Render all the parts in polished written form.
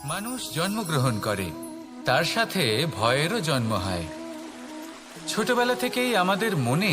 মানুষ জন্মগ্রহণ করে, তার সাথে ভয়েরও জন্ম হয়। ছোটবেলা থেকেই আমাদের মনে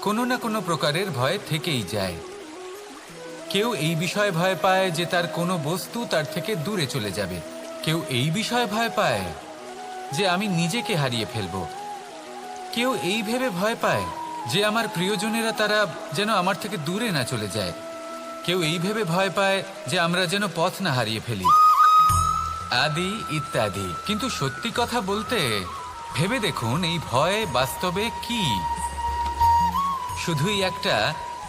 কোনো না কোনো প্রকারের ভয় থেকেই যায়। কেউ এই বিষয়ে ভয় পায় যে তার কোনো বস্তু তার থেকে দূরে চলে যাবে, কেউ এই বিষয়ে ভয় পায় যে আমি নিজেকে হারিয়ে ফেলব, কেউ এই ভেবে ভয় পায় যে আমার প্রিয়জনেরা তারা যেন আমার থেকে দূরে না চলে যায়, কেউ এই ভেবে ভয় পায় যে আমরা যেন পথ না হারিয়ে ফেলি, আদি ইত্যাদি। কিন্তু সত্যি কথা বলতে ভেবে দেখুন, এই ভয় বাস্তবে কি? শুধুই একটা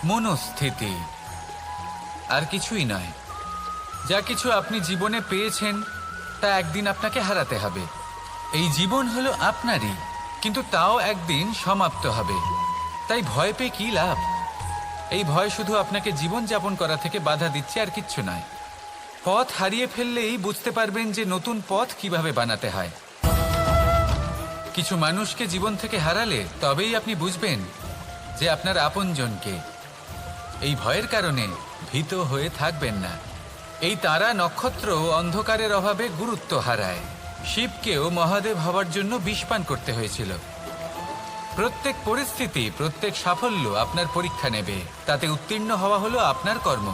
মনস্থিতি, আর কিছুই নয়। যা কিছু আপনি জীবনে পেয়েছেন তা একদিন আপনাকে হারাতে হবে। এই জীবন হলো আপনারই, কিন্তু তাও একদিন সমাপ্ত হবে। তাই ভয় পেয়ে কি লাভ? এই ভয় শুধু আপনাকে জীবন যাপন করা থেকে বাধা দিচ্ছে, আর কিচ্ছু নয়। পথ হারিয়ে ফেললেই বুঝতে পারবেন যে নতুন পথ কিভাবে বানাতে হয়। কিছু মানুষকে জীবন থেকে হারালে তবেই আপনি বুঝবেন যে আপনার আপনজনকে। এই ভয়ের কারণে ভীত হয়ে থাকবেন না। এই তারা নক্ষত্র অন্ধকারের অভাবে গুরুত্ব হারায়। শিবকেও মহাদেব হওয়ার জন্য বিষপান করতে হয়েছিল। প্রত্যেক পরিস্থিতি, প্রত্যেক সাফল্য আপনার পরীক্ষা নেবে, তাতে উত্তীর্ণ হওয়া হলো আপনার কর্ম।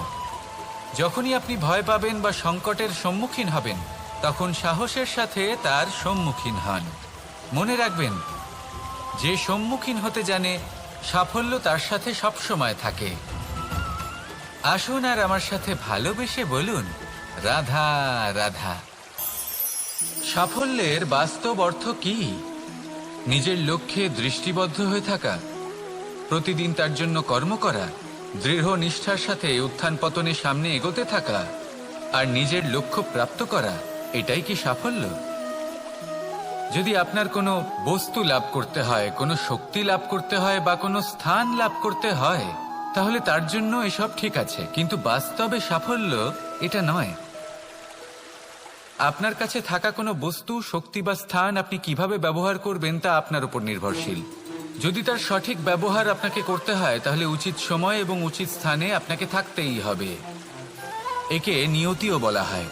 যখনই আপনি ভয় পাবেন বা সংকটের সম্মুখীন হবেন, তখন সাহসের সাথে তার সম্মুখীন হন। মনে রাখবেন, যে সম্মুখীন হতে জানে সাফল্য তার সাথে সবসময় থাকে। আসুন আর আমার সাথে ভালোবেসে বলুন, রাধা রাধা। সাফল্যের বাস্তব অর্থ কি? নিজের লক্ষ্যে দৃষ্টিবদ্ধ হয়ে থাকা, প্রতিদিন তার জন্য কর্ম করা, দৃঢ় নিষ্ঠার সাথে উত্থান পতনে সামনে এগোতে থাকা, আর নিজের লক্ষ্য প্রাপ্ত করা, এটাই কি সাফল্য? যদি আপনার কোনো বস্তু লাভ করতে হয়, কোনো শক্তি লাভ করতে হয় বা কোনো স্থান লাভ করতে হয়, তাহলে তার জন্য এসব ঠিক আছে, কিন্তু বাস্তবে সাফল্য এটা নয়। আপনার কাছে থাকা কোনো বস্তু, শক্তি বা স্থান আপনি কিভাবে ব্যবহার করবেন তা আপনার উপর নির্ভরশীল। যদি তার সঠিক ব্যবহার আপনাকে করতে হয়, তাহলে উচিত সময় এবং উচিত স্থানে আপনাকে থাকতেই হবে। একে নিয়তিও বলা হয়।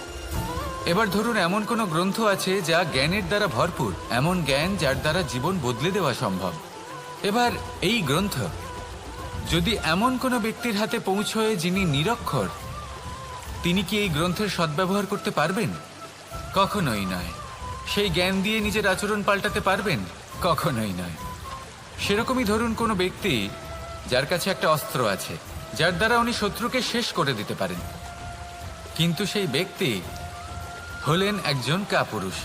এবার ধরুন, এমন কোনো গ্রন্থ আছে যা জ্ঞানের দ্বারা ভরপুর, এমন জ্ঞান যার দ্বারা জীবন বদলে দেওয়া সম্ভব। এবার এই গ্রন্থ যদি এমন কোনো ব্যক্তির হাতে পৌঁছয় যিনি নিরক্ষর, তিনি কি এই গ্রন্থের সদ্ব্যবহার করতে পারবেন? কখনোই নয়। সেই জ্ঞান দিয়ে নিজের আচরণ পাল্টাতে পারবেন? কখনোই নয়। সেরকমই ধরুন কোনো ব্যক্তি যার কাছে একটা অস্ত্র আছে, যার দ্বারা উনি শত্রুকে শেষ করে দিতে পারেন, কিন্তু সেই ব্যক্তি হলেন একজন কাপুরুষ।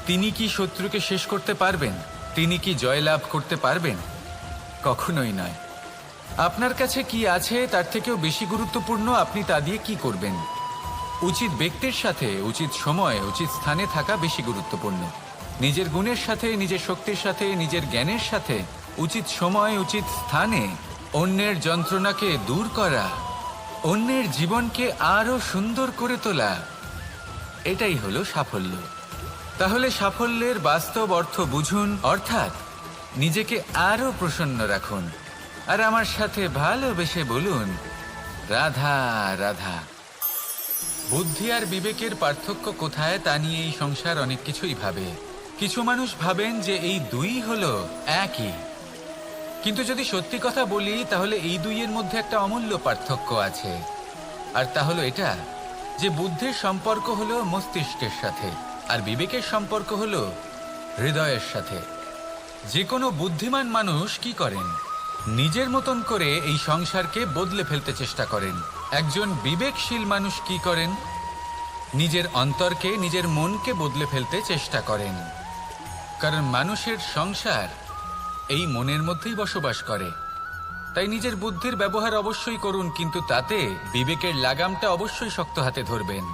তিনি কি শত্রুকে শেষ করতে পারবেন? তিনি কি জয়লাভ করতে পারবেন? কখনোই নয়। আপনার কাছে কি আছে তার থেকেও বেশি গুরুত্বপূর্ণ আপনি তা দিয়ে কি করবেন। উচিত ব্যক্তির সাথে উচিত সময় উচিত স্থানে থাকা বেশি গুরুত্বপূর্ণ। নিজের গুণের সাথে, নিজের শক্তির সাথে, নিজের জ্ঞানের সাথে উচিত সময় উচিত স্থানে অন্যের যন্ত্রণাকে দূর করা, অন্যের জীবনকে আরো সুন্দর করে তোলা, এটাই হলো সাফল্য। তাহলে সাফল্যের বাস্তব অর্থ বুঝুন, অর্থাৎ নিজেকে আরো প্রসন্ন রাখুন, আর আমার সাথে ভালোবেসে বলুন, রাধা রাধা। বুদ্ধি আর বিবেকের পার্থক্য কোথায় তা নিয়ে এই সংসার অনেক কিছুই ভাবে। কিছু মানুষ ভাবেন যে এই দুই হলো একই, কিন্তু যদি সত্যি কথা বলি তাহলে এই দুইয়ের মধ্যে একটা অমূল্য পার্থক্য আছে, আর তা হলো এটা যে বুদ্ধির সম্পর্ক হলো মস্তিষ্কের সাথে, আর বিবেকের সম্পর্ক হলো হৃদয়ের সাথে। যে কোনো বুদ্ধিমান মানুষ কি করেন? নিজের মতন করে এই সংসারকে বদলে ফেলতে চেষ্টা করেন। একজন বিবেকশীল মানুষ কি করেন? নিজের অন্তরকে, নিজের মনকে বদলে ফেলতে চেষ্টা করেন, কারণ মানুষের সংসার এই মনের মধ্যেই বসবাস করে। তাই নিজের বুদ্ধির ব্যবহার অবশ্যই করুন, কিন্তু তাতে বিবেকের লাগামটা অবশ্যই শক্ত হাতে ধরবেন।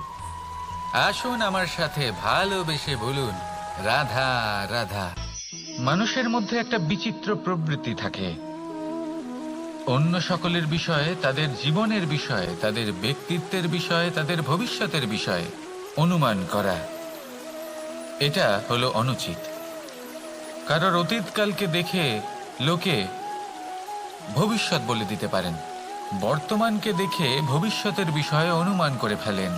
আসুন আমার সাথে ভালোবেসে বলুন, রাধা রাধা। মানুষের মধ্যে একটা বিচিত্র প্রবৃত্তি থাকে, অন্য সকলের বিষয়ে, তাদের জীবনের বিষয়ে, তাদের ব্যক্তিত্বের বিষয়ে, তাদের ভবিষ্যতের বিষয়ে অনুমান করা। এটা হলো অনুচিত। কারোর অতীতকালকে দেখে লোকে ভবিষ্যৎ বলে দিতে পারেন, বর্তমানকে দেখে ভবিষ্যতের বিষয়ে অনুমান করে ফেলেন।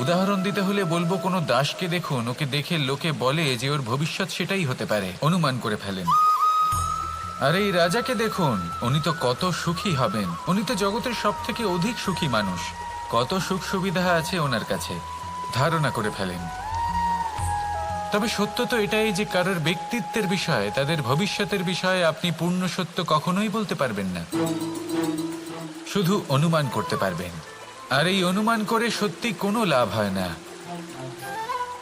উদাহরণ দিতে হলে বলবো, কোনো দাসকে দেখুন, ওকে দেখে লোকে বলে যে ওর ভবিষ্যৎ সেটাই হতে পারে, অনুমান করে ফেলেন। আর এই রাজাকে দেখুন, উনি তো কত সুখী হবেন, উনি তো জগতের সব থেকে অধিক সুখী মানুষ, কত সুখ সুবিধা আছে ওনার কাছে, ধারণা করে ফেলেন। তবে সত্য তো এটাই যে কারোর ব্যক্তিত্বের বিষয়ে, তাদের ভবিষ্যতের বিষয়ে আপনি পূর্ণ সত্য কখনোই বলতে পারবেন না, শুধু অনুমান করতে পারবেন। আর এই অনুমান করে সত্যি কোনো লাভ হয় না,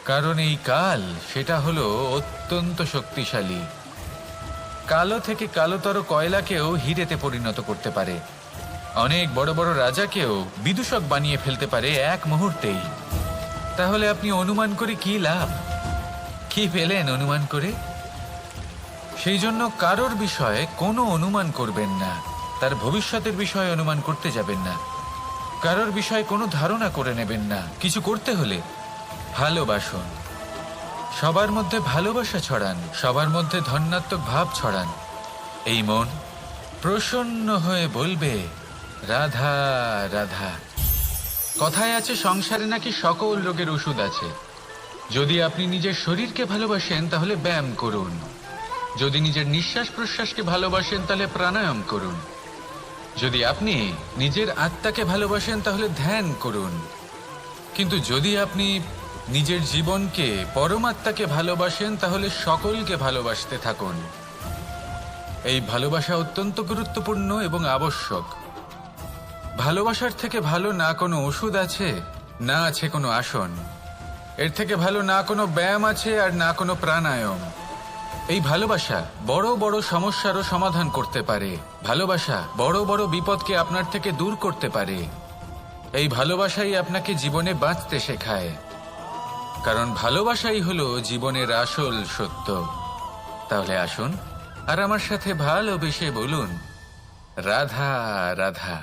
কারণ এই কাল সেটা হলো অত্যন্ত শক্তিশালী। কালো থেকে কালোতর কয়লাকেও হিরেতে পরিণত করতে পারে, অনেক বড় বড় রাজাকেও বিদূষক বানিয়ে ফেলতে পারে এক মুহূর্তেই। তাহলে আপনি অনুমান করে কি লাভ? কি পেলেন অনুমান করে? সেই জন্য কারোর বিষয়ে কোনো অনুমান করবেন না, তার ভবিষ্যতের বিষয়ে অনুমান করতে যাবেন না, কারোর বিষয়ে কোনো ধারণা করে নেবেন না। কিছু করতে হলে ভালোবাসুন, সবার মধ্যে ভালোবাসা ছড়ান, সবার মধ্যে ধন্যাত্মক ভাব ছড়ান। এই মন প্রসন্ন হয়ে বলবে রাধা রাধা। কথায় আছে সংসারে নাকি সকল রোগের ওষুধ আছে। যদি আপনি নিজের শরীরকে ভালোবাসেন তাহলে ব্যায়াম করুন, যদি নিজের নিঃশ্বাস প্রশ্বাসকে ভালোবাসেন তাহলে প্রাণায়াম করুন, যদি আপনি নিজের আত্মাকে ভালোবাসেন তাহলে ধ্যান করুন, কিন্তু যদি আপনি নিজের জীবনকে, পরমাত্মাকে ভালোবাসেন তাহলে সকলকে ভালোবাসতে থাকুন। এই ভালোবাসা অত্যন্ত গুরুত্বপূর্ণ এবং আবশ্যক। ভালোবাসার থেকে ভালো না কোনো ওষুধ আছে, না আছে কোনো আসন, এর থেকে ভালো না কোনো ব্যায়াম আছে আর না কোনো প্রাণায়াম। এই ভালোবাসা বড় বড় সমস্যারও সমাধান করতে পারে, ভালোবাসা বড় বড় বিপদকে আপনার থেকে দূর করতে পারে। এই ভালোবাসাই আপনাকে জীবনে বাঁচতে শেখায়, কারণ ভালোবাসাই হলো জীবনের আসল সত্য। তাহলে আসুন আর আমার সাথে ভালোবেসে বলুন রাধা রাধা।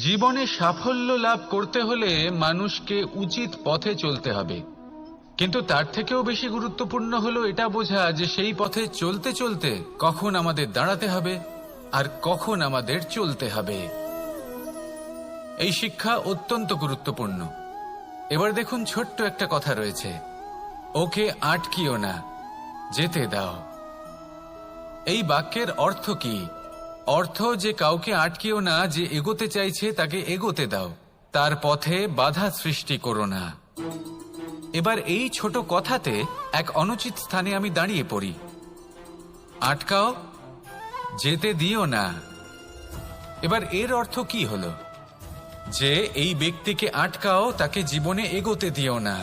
জীবনে সাফল্য লাভ করতে হলে মানুষকে উচিত পথে চলতে হবে, কিন্তু তার থেকেও বেশি গুরুত্বপূর্ণ হলো এটা বোঝা যে সেই পথে চলতে চলতে কখন আমাদের দাঁড়াতে হবে আর কখন আমাদের চলতে হবে। এই শিক্ষা অত্যন্ত গুরুত্বপূর্ণ। এবার দেখুন, ছোট্ট একটা কথা রয়েছে, ওকে আটকিও না, যেতে দাও। এই বাক্যের অর্থ কি? অর্থ যে কাউকে আটকিও না, যে এগোতে চাইছে তাকে এগোতে দাও, তার পথে বাধা সৃষ্টি করো না। এবার এই ছোট কথাতে এক অনুচিত স্থানে আমি দাঁড়িয়ে পড়ি। আটকাও, যেতে দিও না। এবার এর অর্থ কি হলো? যে এই ব্যক্তিকে আটকাও, তাকে জীবনে এগোতে দিও না,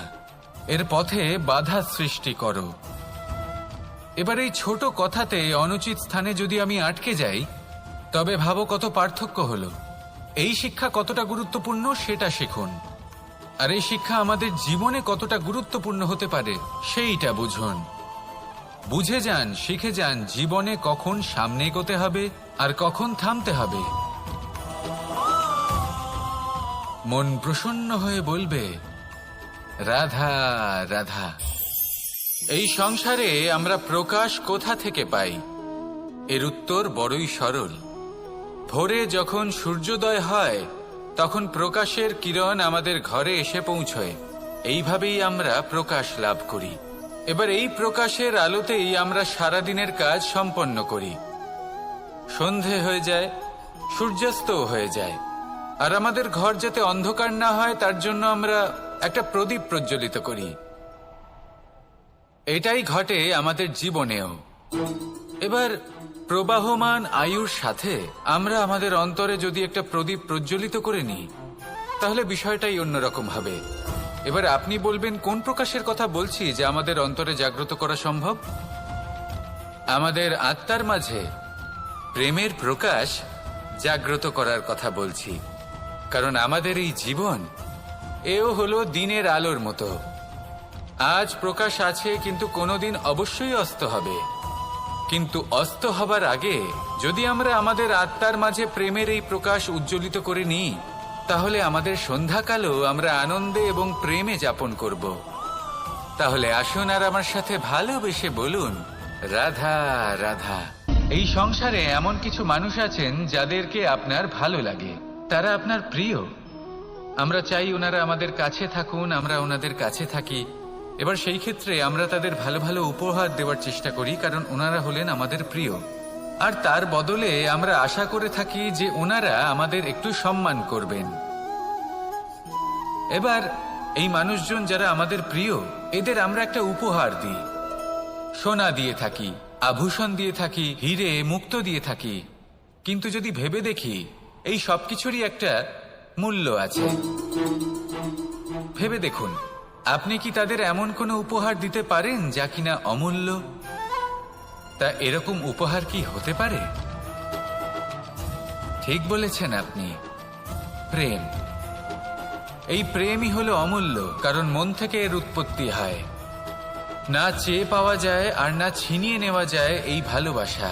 এর পথে বাধা সৃষ্টি করো। এবার এই ছোট কথাতে অনুচিত স্থানে যদি আমি আটকে যাই, তবে ভাবো কত পার্থক্য হলো। এই শিক্ষা কতটা গুরুত্বপূর্ণ সেটা শিখুন, আর এই শিক্ষা আমাদের জীবনে কতটা গুরুত্বপূর্ণ হতে পারে সেইটা বুঝুন। বুঝে যান, শিখে যান জীবনে কখন সামনে এগোতে হবে আর কখন থামতে হবে। মন প্রসন্ন হয়ে বলবে রাধা রাধা। এই সংসারে আমরা প্রকাশ কোথা থেকে পাই? এর উত্তর বড়ই সরল। ভোরে যখন সূর্যোদয় হয় তখন প্রকাশের কিরণ আমাদের ঘরে এসে পৌঁছয়, এইভাবেই আমরা প্রকাশ লাভ করি। এবার এই প্রকাশের আলোতেই আমরা সারাদিনের কাজ সম্পন্ন করি। সন্ধে হয়ে যায়, সূর্যাস্তও হয়ে যায়, আর আমাদের ঘর যাতে অন্ধকার না হয় তার জন্য আমরা একটা প্রদীপ প্রজ্বলিত করি। এটাই ঘটে আমাদের জীবনেও। এবার প্রবাহমান আয়ুর সাথে আমরা আমাদের অন্তরে যদি একটা প্রদীপ প্রজ্বলিত করে নিই, তাহলে বিষয়টাই অন্যরকম হবে। এবার আপনি বলবেন কোন প্রকাশের কথা বলছি যে আমাদের অন্তরে জাগ্রত করা সম্ভব? আমাদের আত্মার মাঝে প্রেমের প্রকাশ জাগ্রত করার কথা বলছি, কারণ আমাদের এই জীবন এও হলো দিনের আলোর মতো। আজ প্রকাশ আছে, কিন্তু কোনোদিন অবশ্যই অস্ত হবে। কিন্তু অস্ত হবার আগে যদি আমরা আমাদের আত্মার মাঝে প্রেমের এই প্রকাশ উজ্জ্বলিত করে নিই, তাহলে আমাদের সন্ধ্যাকালও আমরা আনন্দে এবং প্রেমে যাপন করব। তাহলে আসুন আর আমার সাথে ভালোবেসে বলুন রাধা রাধা। এই সংসারে এমন কিছু মানুষ আছেন যাদেরকে আপনার ভালো লাগে, তারা আপনার প্রিয়। আমরা চাই ওনারা আমাদের কাছে থাকুন, আমরা ওনাদের কাছে থাকি। এবার সেই ক্ষেত্রে আমরা তাদের ভালো ভালো উপহার দেওয়ার চেষ্টা করি, কারণ ওনারা হলেন আমাদের প্রিয়। আর তার বদলে আমরা আশা করে থাকি যে ওনারা আমাদের একটু সম্মান করবেন। এবার এই মানুষজন যারা আমাদের প্রিয়, এদের আমরা একটা উপহার দিই। সোনা দিয়ে থাকি, আভূষণ দিয়ে থাকি, হিরে মুক্তো দিয়ে থাকি। কিন্তু যদি ভেবে দেখি, এই সবকিছুরই একটা মূল্য আছে। ভেবে দেখুন, আপনি কি তাদের এমন কোনো উপহার দিতে পারেন যা কিনা অমূল্য? তা এরকম উপহার কি হতে পারে? ঠিক বলেছেন আপনি, প্রেম। এই প্রেমই হলো অমূল্য, কারণ মন থেকে এর উৎপত্তি হয়। না চেয়ে পাওয়া যায় আর না ছিনিয়ে নেওয়া যায় এই ভালোবাসা।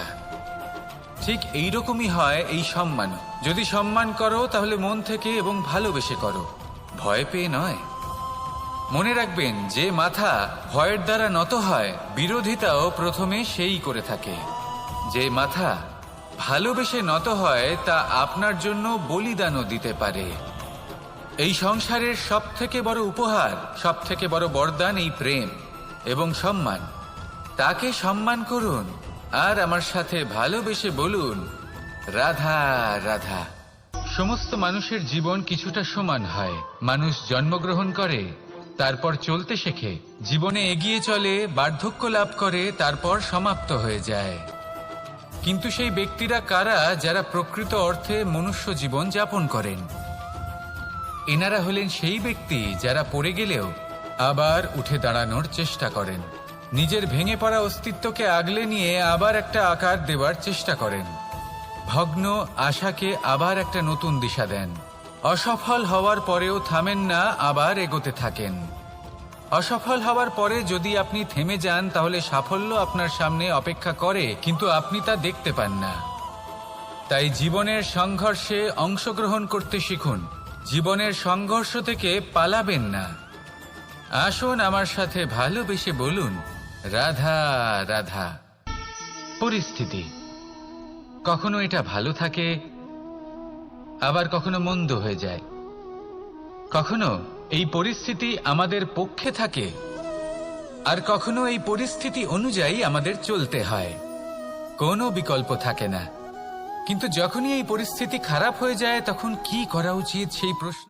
ঠিক এইরকমই হয় এই সম্মান। যদি সম্মান করো তাহলে মন থেকে এবং ভালোবেসে করো, ভয় পেয়ে নয়। মনে রাখবেন, যে মাথা ভয়ের দ্বারা নত হয়, বিরোধিতাও প্রথমে সেই করে থাকে। যে মাথা ভালোবেসে নত হয়, তা আপনার জন্য বলিদানও দিতে পারে। এই সংসারের সব থেকে বড় উপহার, সব থেকে বড় বরদান এই প্রেম এবং সম্মান। তাকে সম্মান করুন আর আমার সাথে ভালোবেসে বলুন, রাধা রাধা। সমস্ত মানুষের জীবন কিছুটা সমান হয়। মানুষ জন্মগ্রহণ করে, তারপর চলতে শেখে, জীবনে এগিয়ে চলে, বার্ধক্য লাভ করে, তারপর সমাপ্ত হয়ে যায়। কিন্তু সেই ব্যক্তিরা কারা যারা প্রকৃত অর্থে মনুষ্য জীবন যাপন করেন? এনারা হলেন সেই ব্যক্তি যারা পড়ে গেলেও আবার উঠে দাঁড়ানোর চেষ্টা করেন, নিজের ভেঙে পড়া অস্তিত্বকে আগলে নিয়ে আবার একটা আকার দেওয়ার চেষ্টা করেন, ভগ্ন আশাকে আবার একটা নতুন দিশা দেন। অসফল হওয়ার পরেও থামেন না, আবার এগোতে থাকেন। অসফল হওয়ার পরে যদি আপনি থেমে যান, তাহলে সাফল্য আপনার সামনে অপেক্ষা করে, কিন্তু আপনি তা দেখতে পান না। তাই জীবনের সংঘর্ষে অংশগ্রহণ করতে শিখুন। জীবনের সংঘর্ষ থেকে পালাবেন না। আসুন আমার সাথে ভালোবেসে বলুন, রাধা রাধা। পরিস্থিতি কখনো এটা ভালো থাকে, আবার কখনো মন্দ হয়ে যায়। কখনো এই পরিস্থিতি আমাদের পক্ষে থাকে, আর কখনো এই পরিস্থিতি অনুযায়ী আমাদের চলতে হয়। কোনো বিকল্প থাকে না। কিন্তু যখনই এই পরিস্থিতি খারাপ হয়ে যায়, তখন কি করা উচিত সেই প্রশ্ন